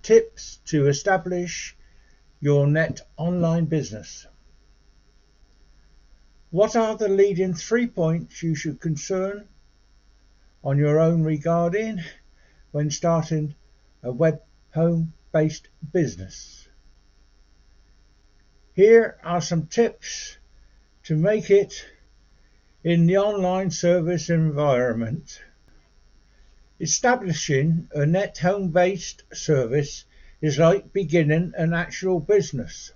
Tips to establish your net online business. What are the leading 3 points you should concern on your own regarding when starting a web home-based business? Here are some tips to make it in the online service environment. Establishing a net home-based service is like beginning an actual business.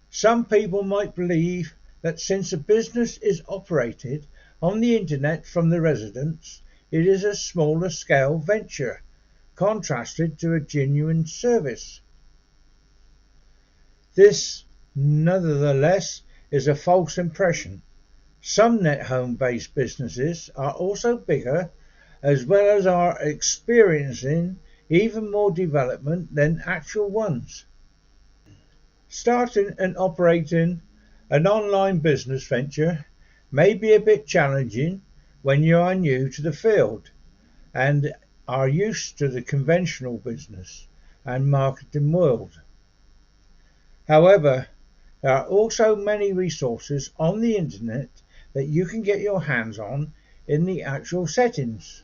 Some people might believe that since a business is operated on the internet from the residence, it is a smaller scale venture, contrasted to a genuine service. This, nevertheless, is a false impression. Some net home-based businesses are also bigger, as well as are experiencing even more development than actual ones. Starting and operating an online business venture may be a bit challenging when you are new to the field and are used to the conventional business and marketing world. However, there are also many resources on the internet that you can get your hands on in the actual settings.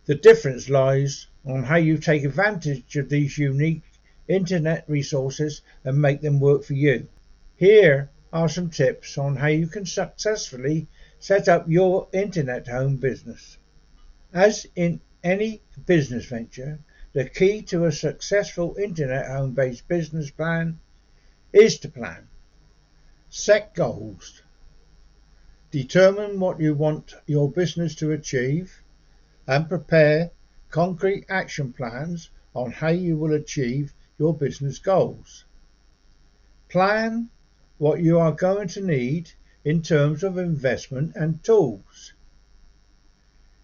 The difference lies on how you take advantage of these unique internet resources and make them work for you. Here are some tips on how you can successfully set up your internet home business. As in any business venture, the key to a successful internet home-based business plan is to plan. Set goals. Determine what you want your business to achieve and prepare concrete action plans on how you will achieve your business goals. Plan what you are going to need in terms of investment and tools.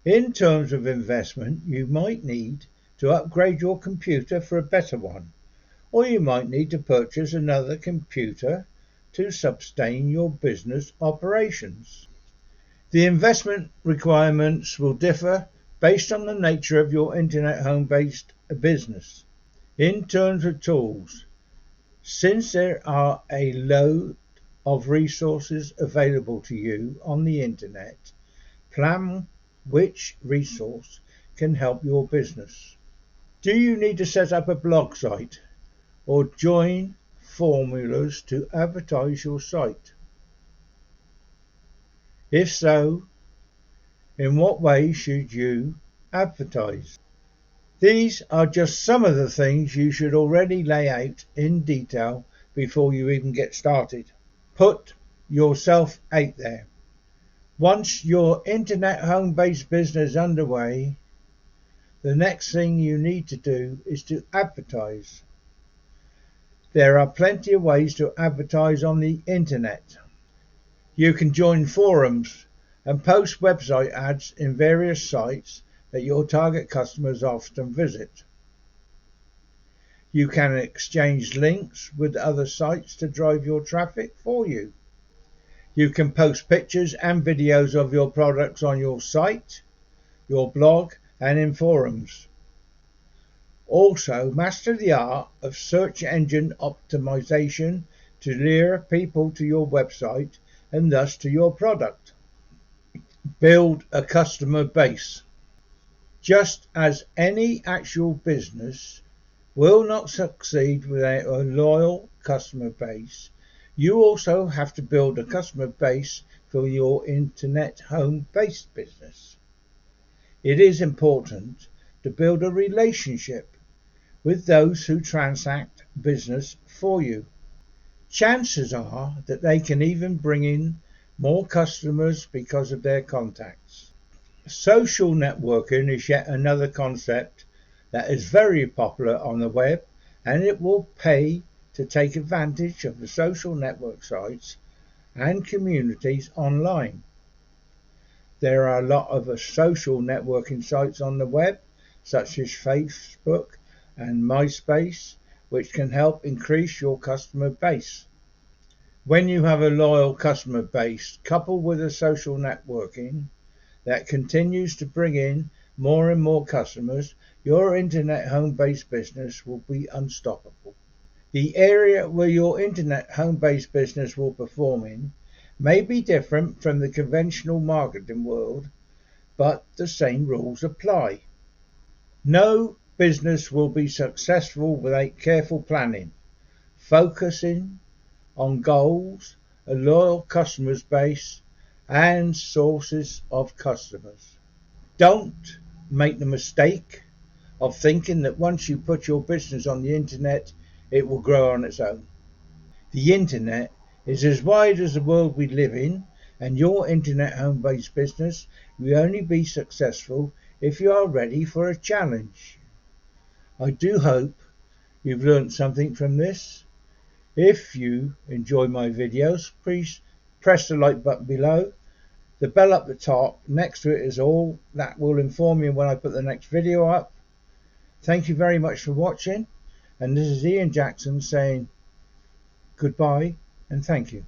In terms of investment, you might need to upgrade your computer for a better one, or you might need to purchase another computer to sustain your business operations. The investment requirements will differ based on the nature of your internet home-based business. In terms of tools, since there are a load of resources available to you on the internet, plan which resource can help your business. Do you need to set up a blog site or join formulas to advertise your site? If so, in what way should you advertise? These are just some of the things you should already lay out in detail before you even get started. Put yourself out there. Once your internet home-based business is underway, the next thing you need to do is to advertise. There are plenty of ways to advertise on the internet. You can join forums and post website ads in various sites that your target customers often visit. You can exchange links with other sites to drive your traffic for you. You can post pictures and videos of your products on your site, your blog, and in forums. Also, master the art of search engine optimization to lure people to your website and thus to your product. Build a customer base. Just as any actual business will not succeed without a loyal customer base, you also have to build a customer base for your internet home-based business. It is important to build a relationship with those who transact business for you. Chances are that they can even bring in more customers because of their contacts. Social networking is yet another concept that is very popular on the web, and it will pay to take advantage of the social network sites and communities online. There are a lot of social networking sites on the web, such as Facebook and MySpace, which can help increase your customer base. When you have a loyal customer base coupled with a social networking that continues to bring in more and more customers, your internet home-based business will be unstoppable. The area where your internet home-based business will perform in may be different from the conventional marketing world, but the same rules apply. No business will be successful without careful planning, focusing on goals, a loyal customer base, and sources of customers. Don't make the mistake of thinking that once you put your business on the internet, it will grow on its own. The internet is as wide as the world we live in, and your internet home-based business will only be successful if you are ready for a challenge. I do hope you've learned something from this. If you enjoy my videos, please press the like button below. The bell up the top next to it is all that will inform you when I put the next video up. Thank you very much for watching, and this is Ian Jackson saying goodbye and thank you.